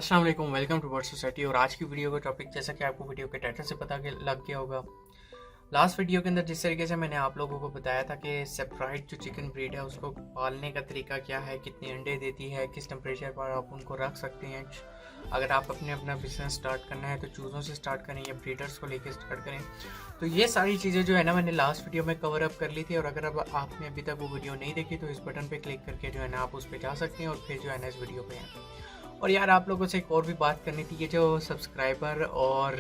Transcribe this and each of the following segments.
अस्सलाम वालेकुम, welcome to bird society. और आज की वीडियो का टॉपिक, जैसा कि आपको वीडियो के टाइटल से पता लग गया होगा, लास्ट वीडियो के अंदर जिस तरीके से मैंने आप लोगों को बताया था कि सेपराइट जो चिकन ब्रीड है उसको पालने का तरीका क्या है, कितने अंडे देती है, किस टेम्परेचर पर आप उनको रख सकते हैं। अगर आप अपना बिजनेस स्टार्ट करना है तो चूज़ों से स्टार्ट करें या ब्रीडर्स को लेकर स्टार्ट करें। तो ये सारी चीज़ें जो है ना मैंने लास्ट वीडियो में कवर अप कर ली थी। और अगर अब आपने अभी तक वो वीडियो नहीं देखी तो इस बटन पर क्लिक करके जो है ना आप उस पर जा सकते हैं और फिर जो है ना इस वीडियो पर हैं। और यार आप लोगों से एक और भी बात करनी थी, ये जो सब्सक्राइबर और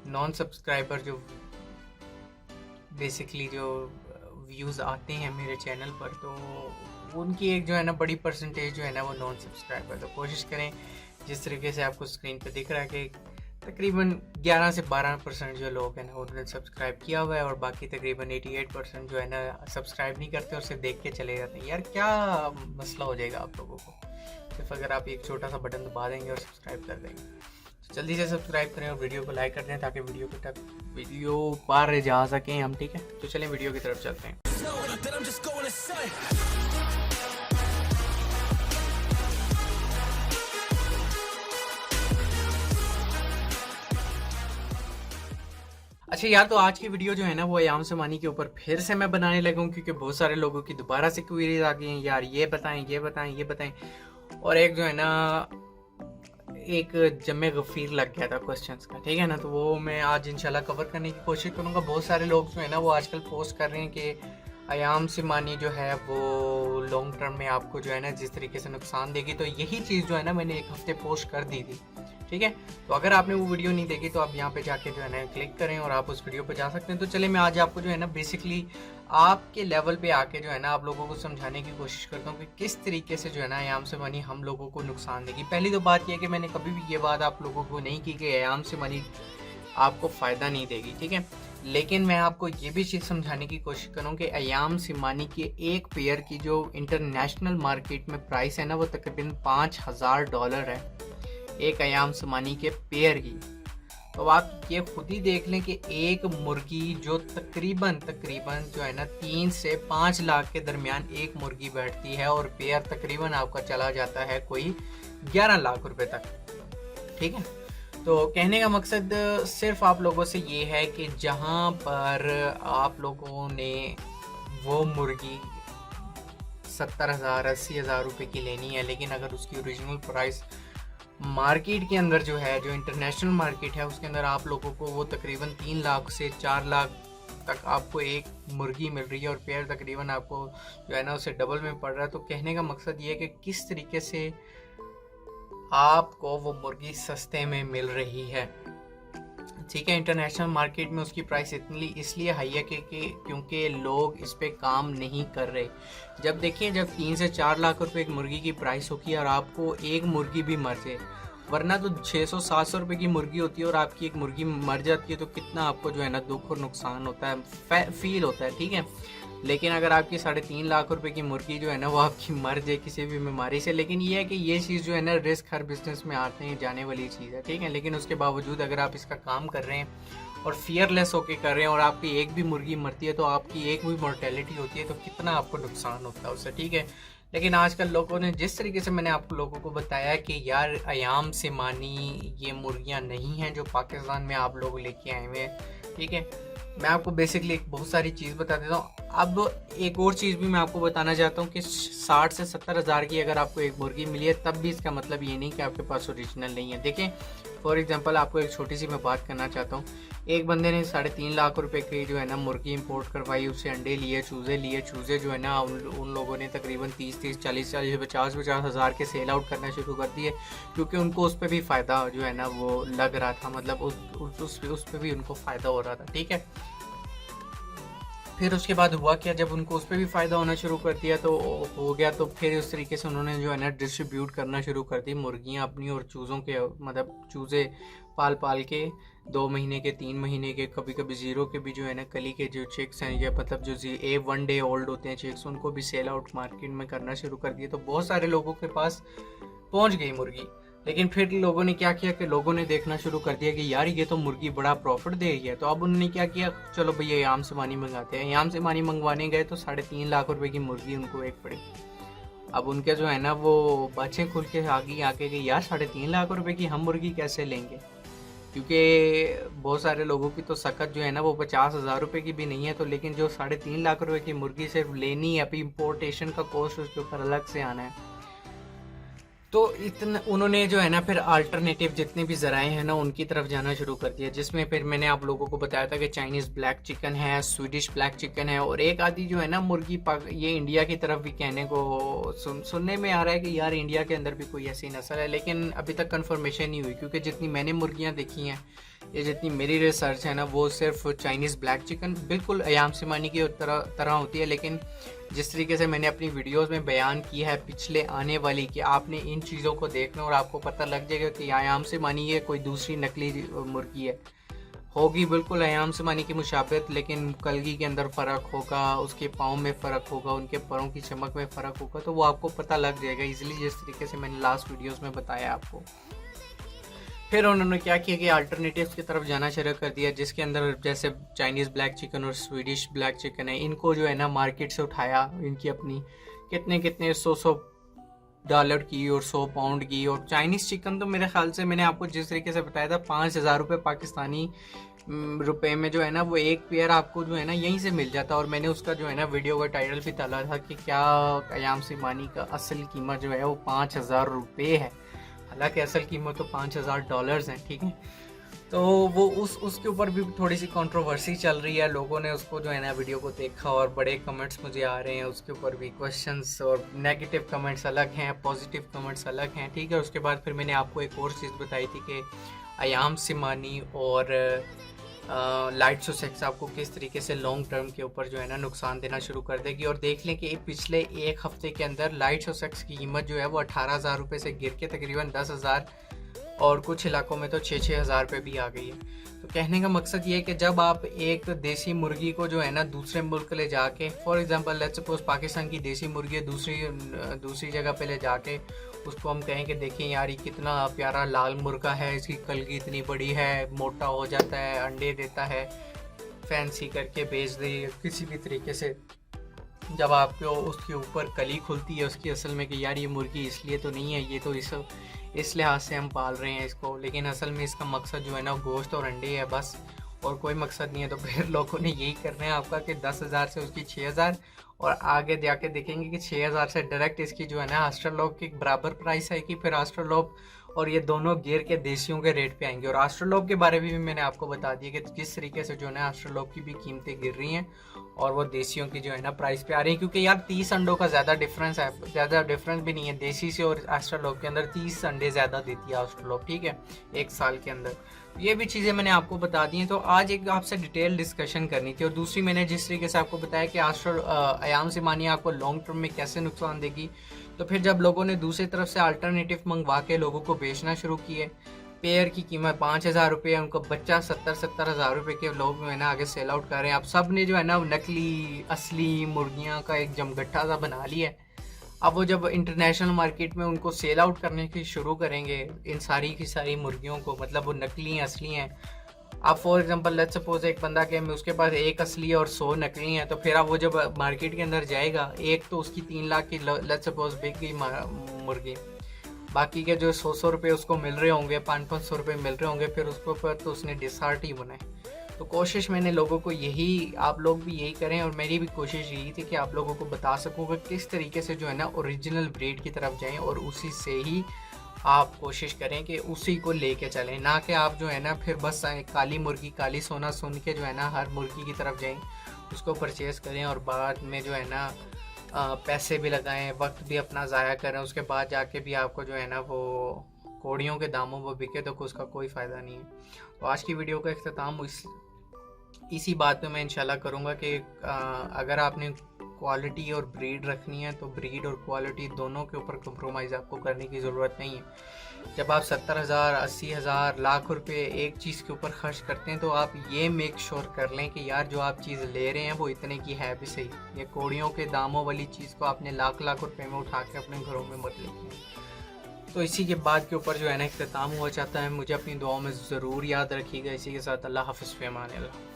नॉन सब्सक्राइबर जो बेसिकली जो व्यूज़ आते हैं मेरे चैनल पर, तो उनकी एक जो है ना बड़ी परसेंटेज जो है ना वो नॉन सब्सक्राइबर। तो कोशिश करें, जिस तरीके से आपको स्क्रीन पे दिख रहा है कि तकरीबन 11 से 12% जो लोग हैं ना उन्होंने सब्सक्राइब किया हुआ है और बाकी तकरीबन 88% जो है ना सब्सक्राइब नहीं करते और सिर्फ देख के चले जाते हैं। यार क्या मसला हो जाएगा आप लोगों को सिर्फ अगर आप एक छोटा सा बटन दबा देंगे और सब्सक्राइब कर देंगे। तो जल्दी से सब्सक्राइब करें और वीडियो को लाइक कर दें ताकि वीडियो पार जा सकें हम। ठीक है, तो चलें वीडियो की तरफ चलते हैं। अच्छा यार, तो आज की वीडियो जो है ना वो अयाम समानी के ऊपर फिर से मैं बनाने लगा हूँ, क्योंकि बहुत सारे लोगों की दोबारा से क्वेरीज आ गई हैं, यार ये बताएं ये बताएं ये बताएं। और एक जो है ना एक जमे गफीर लग गया था क्वेश्चंस का, ठीक है ना। तो वो मैं आज इंशाल्लाह कवर करने की कोशिश करूँगा। बहुत सारे लोग जो है ना वो आजकल पोस्ट कर रहे हैं कि अयाम सिमानी जो है वो लॉन्ग टर्म में आपको जो है ना जिस तरीके से नुकसान देगी। तो यही चीज़ जो है ना मैंने एक हफ्ते पोस्ट कर दी थी, ठीक है। तो अगर आपने वो वीडियो नहीं देखी तो आप यहाँ पे जाके जो है ना क्लिक करें और आप उस वीडियो पे जा सकते हैं। तो चले मैं आज आपको जो है ना बेसिकली आपके लेवल पे आके जो है ना आप लोगों को समझाने की कोशिश करता हूँ कि किस तरीके से जो है ना अयाम से मनी हम लोगों को नुकसान देगी। पहली तो बात यह है कि मैंने कभी भी ये बात आप लोगों को नहीं की कि अयाम से मनी आपको फ़ायदा नहीं देगी, ठीक है। लेकिन मैं आपको ये भी चीज़ समझाने की कोशिश करूँ कि अयाम सिमानी के एक पेयर की जो इंटरनेशनल मार्केट में प्राइस है ना वो तकरीबन $5000 है, एक अयाम सिमानी के पेयर की। तो आप ये खुद ही देख लें कि एक मुर्गी जो तकरीबन जो है ना 3 से 5 लाख के दरमियान एक मुर्गी बैठती है और पेयर तकरीबन आपका चला जाता है कोई 11 लाख रुपए तक, ठीक है। तो कहने का मकसद सिर्फ आप लोगों से ये है कि जहाँ पर आप लोगों ने वो मुर्गी 70,000 80,000 रुपये की लेनी है, लेकिन अगर उसकी ओरिजिनल प्राइस मार्केट के अंदर जो है, जो इंटरनेशनल मार्केट है उसके अंदर आप लोगों को वो तकरीबन 3 लाख से 4 लाख तक आपको एक मुर्गी मिल रही है और पेयर तकरीबन आपको जो है ना उससे डबल में पड़ रहा है। तो कहने का मकसद ये है कि किस तरीके से आपको वो मुर्गी सस्ते में मिल रही है, ठीक है। इंटरनेशनल मार्केट में उसकी प्राइस इतनी इसलिए हाई है कि क्योंकि लोग इस पे काम नहीं कर रहे। जब देखिए, जब 3 से 4 लाख रुपए एक मुर्गी की प्राइस होगी और आपको एक मुर्गी भी मर जाए, वरना तो 600-700 रुपये की मुर्गी होती है और आपकी एक मुर्गी मर जाती है तो कितना आपको जो है ना दुख और नुकसान होता है, फील होता है, ठीक है। लेकिन अगर आपकी 3.5 लाख रुपए की मुर्गी जो है ना वो आपकी मर जाए किसी भी बीमारी से, लेकिन ये है कि ये चीज़ जो है ना रिस्क हर बिजनेस में आते हैं जाने वाली चीज़ है, ठीक है। लेकिन उसके बावजूद अगर आप इसका काम कर रहे हैं और फियरलेस होके कर रहे हैं और आपकी एक भी मुर्गी मरती है तो आपकी एक भी मोर्टेलिटी होती है तो कितना आपको नुकसान होता है उससे, ठीक है। लेकिन आजकल लोगों ने जिस तरीके से मैंने आप लोगों को बताया कि यार अयाम सिमानी ये मुर्गियाँ नहीं हैं जो पाकिस्तान में आप लोग लेके आए हुए हैं, ठीक है। मैं आपको बेसिकली एक बहुत सारी चीज़ बता देता हूँ। अब एक और चीज़ भी मैं आपको बताना चाहता हूँ कि 60 से 70 हज़ार की अगर आपको एक मुर्गी मिली है तब भी इसका मतलब ये नहीं कि आपके पास ओरिजिनल नहीं है। देखें, फॉर एग्जांपल आपको एक छोटी सी मैं बात करना चाहता हूँ। एक बंदे ने 3.5 लाख रुपए की जो है ना मुर्गी इंपोर्ट करवाई, उससे अंडे लिए, चूज़े जो है ना उन लोगों ने तकरीबन 30 40 50 हज़ार के सेल आउट करना शुरू कर दिए, क्योंकि उनको उस पर भी फ़ायदा जो है ना वो लग रहा था, मतलब उस पर भी उनको फ़ायदा हो रहा था, ठीक है। फिर उसके बाद हुआ क्या, जब उनको उस पर भी फ़ायदा होना शुरू कर दिया तो हो गया, तो फिर उस तरीके से उन्होंने जो है ना डिस्ट्रीब्यूट करना शुरू कर दी मुर्गियाँ अपनी और चूज़ों के, मतलब चूज़े पाल के 2 महीने के 3 महीने के, कभी कभी 0 के भी जो है ना कली के जो चिक्स हैं या मतलब जो 1 डे ओल्ड होते हैं चिक्स, उनको भी सेल आउट मार्केट में करना शुरू कर दिया। तो बहुत सारे लोगों के पास पहुँच गई मुर्गी। लेकिन फिर लोगों ने क्या किया कि लोगों ने देखना शुरू कर दिया कि यार ये तो मुर्गी बड़ा प्रॉफिट दे रही है। तो अब उन्होंने क्या किया, चलो भैया अयाम सिमानी मंगाते हैं। अयाम सिमानी मंगवाने गए तो 3.5 लाख रुपए की मुर्गी उनको एक पड़ी। अब उनके जो है ना वो बच्चे खुल के आगे आके कि यार 3.5 लाख रुपए की हम मुर्गी कैसे लेंगे, क्योंकि बहुत सारे लोगों की तो सकत जो है ना वो 50,000 रुपये की भी नहीं है, तो लेकिन जो 3.5 लाख रुपए की मुर्गी सिर्फ लेनी है, अभी इम्पोर्टेशन का कॉस्ट उसके ऊपर अलग से आना है। तो इतना उन्होंने जो है ना फिर अल्टरनेटिव जितने भी ज़राए हैं ना उनकी तरफ जाना शुरू कर दिया, जिसमें फिर मैंने आप लोगों को बताया था कि चाइनीज़ ब्लैक चिकन है, स्वीडिश ब्लैक चिकन है, और एक आदि जो है ना मुर्गी ये इंडिया की तरफ भी कहने को सुनने में आ रहा है कि यार इंडिया के अंदर भी कोई ऐसी नस्ल है, लेकिन अभी तक कंफर्मेशन नहीं हुई, क्योंकि जितनी मैंने मुर्गियाँ देखी हैं, ये जितनी मेरी रिसर्च है ना, वो सिर्फ चाइनीज़ ब्लैक चिकन बिल्कुल अयाम सिमानी की तरह होती है, लेकिन जिस तरीके से मैंने अपनी वीडियोस में बयान किया है पिछले आने वाली, कि आपने इन चीज़ों को देखना और आपको पता लग जाएगा कि अयाम सिमानी ये कोई दूसरी नकली मुर्गी है, होगी बिल्कुल अयाम सिमानी की मुशाबत, लेकिन कलगी के अंदर फ़र्क होगा, उसके पाँव में फ़र्क होगा, उनके पैरों की चमक में फ़र्क होगा, तो वो आपको पता लग जाएगा इजीली, जिस तरीके से मैंने लास्ट वीडियोज़ में बताया आपको। फिर उन्होंने क्या किया कि अल्टरनेटिव्स की तरफ जाना शुरू कर दिया, जिसके अंदर जैसे चाइनीज़ ब्लैक चिकन और स्वीडिश ब्लैक चिकन है, इनको जो है ना मार्केट से उठाया, इनकी अपनी कितने 100 डॉलर की और 100 पाउंड की, और चाइनीज़ चिकन तो मेरे ख्याल से मैंने आपको जिस तरीके से बताया था 5,000 रुपये पाकिस्तानी रुपए में जो है ना वो एक पेयर आपको जो है ना यहीं से मिल जाता, और मैंने उसका जो है ना वीडियो का टाइटल भी डाला था कि क्या अयाम सिमानी का असल कीमत जो है वो 5,000 रुपये है, हालांकि असल कीमत तो 5,000 डॉलर्स हैं, ठीक है। तो वो उसके ऊपर भी थोड़ी सी कंट्रोवर्सी चल रही है, लोगों ने उसको जो है ना वीडियो को देखा और बड़े कमेंट्स मुझे आ रहे हैं उसके ऊपर भी, क्वेश्चंस और नेगेटिव कमेंट्स अलग हैं, पॉजिटिव कमेंट्स अलग हैं, ठीक है। उसके बाद फिर मैंने आपको एक और चीज़ बताई थी कि अयाम सिमानी और लाइट सुसेक्स आपको किस तरीके से लॉन्ग टर्म के ऊपर जो है ना नुकसान देना शुरू कर देगी, और देख लें कि पिछले एक हफ्ते के अंदर लाइट सुसेक्स की कीमत जो है वो 18,000 रुपये से गिर के तकरीबन 10,000 और कुछ इलाकों में तो 6,000 रुपये भी आ गई है। तो कहने का मकसद ये है कि जब आप एक देसी मुर्गी को जो है ना दूसरे मुल्क ले जाके, for example let's suppose Pakistan की देसी मुर्गी दूसरी जगह पे ले जाके उसको हम कहें कि देखें यार ये कितना प्यारा लाल मुर्गा है, इसकी कलगी इतनी बड़ी है, मोटा हो जाता है, अंडे देता है, फैंसी करके बेच दे किसी भी तरीके से, जब आपको उसके ऊपर कली खुलती है उसकी असल में कि यार ये मुर्गी इसलिए तो नहीं है, ये तो इस लिहाज से हम पाल रहे हैं इसको, लेकिन असल में इसका मकसद जो है ना गोश्त और अंडे है बस, और कोई मकसद नहीं है। तो फिर लोगों ने यही करना है आपका कि 10,000 से उसकी 6,000, और आगे जाके देखेंगे कि 6,000 से डायरेक्ट इसकी जो है ना ऑस्ट्रेलोप की बराबर प्राइस है कि फिर ऑस्ट्रेलोप और ये दोनों गिर के देसियों के रेट पे आएंगे। और ऑस्ट्रेलोप के बारे में भी मैंने आपको बता दिया कि किस तरीके से जो है ना ऑस्ट्रेलोप की भी कीमतें गिर रही हैं और वो देसियों की जो है ना प्राइस पे आ रही है, क्योंकि यार 30 अंडों का ज़्यादा डिफरेंस है, ज़्यादा डिफरेंस भी नहीं है देसी से और ऑस्ट्रेलोप के अंदर, 30 अंडे ज़्यादा देती है ऑस्ट्रेलोप, ठीक है, एक साल के अंदर। ये भी चीज़ें मैंने आपको बता दी हैं। तो आज एक आपसे डिटेल डिस्कशन करनी थी, और दूसरी मैंने जिस तरीके से आपको बताया कि अयाम सिमानी आपको लॉन्ग टर्म में कैसे नुकसान देगी, तो फिर जब लोगों ने दूसरी तरफ से अल्टरनेटिव मंगवा के लोगों को बेचना शुरू किए, पेयर की कीमत 5,000 रुपये है, उनको बच्चा 70,000 रुपये के लोग जो है ना आगे सेल आउट कर रहे हैं। अब सब ने जो है ना नकली असली मुर्गियाँ का एक जमगट्ठा सा बना लिया है। अब वो जब इंटरनेशनल मार्केट में उनको सेल आउट करने की शुरू करेंगे इन सारी की सारी मुर्गियों को, मतलब वो नकली असली हैं। अब फॉर एग्जांपल लेट्स सपोज एक बंदा के उसके पास एक असली है और 100 नकली हैं, तो फिर अब वो जब मार्केट के अंदर जाएगा, एक तो उसकी 3 लाख की लेट्स सपोज बिक गई मुर्गी, बाकी के जो 100 रुपये उसको मिल रहे होंगे, 500 रुपये मिल रहे होंगे, फिर उसके ऊपर तो उसने डिसहार्ट ही बनाए। तो कोशिश मैंने लोगों को यही, आप लोग भी यही करें, और मेरी भी कोशिश यही थी कि आप लोगों को बता सकूँ कि किस तरीके से जो है ना ओरिजिनल ब्रीड की तरफ जाएं, और उसी से ही आप कोशिश करें कि उसी को लेके चलें, ना कि आप जो है ना फिर बस काली मुर्गी काली सोना सुन के जो है ना हर मुर्गी की तरफ जाएं, उसको परचेज़ करें और बाद में जो है ना पैसे भी लगाएं, वक्त भी अपना ज़ाया करें, उसके बाद जाके भी आपको जो है ना वो कौड़ियों के दामों पर बिके तो उसका कोई फ़ायदा नहीं है। तो आज की वीडियो का इख्तिताम इसी बात पे मैं इंशाल्लाह करूँगा कि अगर आपने क्वालिटी और ब्रीड रखनी है तो ब्रीड और क्वालिटी दोनों के ऊपर कंप्रोमाइज़ आपको करने की ज़रूरत नहीं है। जब आप 70,000 80,000 लाख रुपए एक चीज़ के ऊपर खर्च करते हैं तो आप ये मेक श्योर कर लें कि यार जो आप चीज़ ले रहे हैं वो इतने की है भी सही। ये कौड़ियों के दामों वाली चीज़ को आपने लाख लाख रुपए में उठा के अपने घरों में मत लेके। तो इसी के बाद के ऊपर जो है ना इख्तिताम हुआ चाहता है। मुझे अपनी दुआओं में ज़रूर याद रखिएगा। इसी के साथ अल्लाह हाफ़िज़, फ़ी अमान अल्लाह।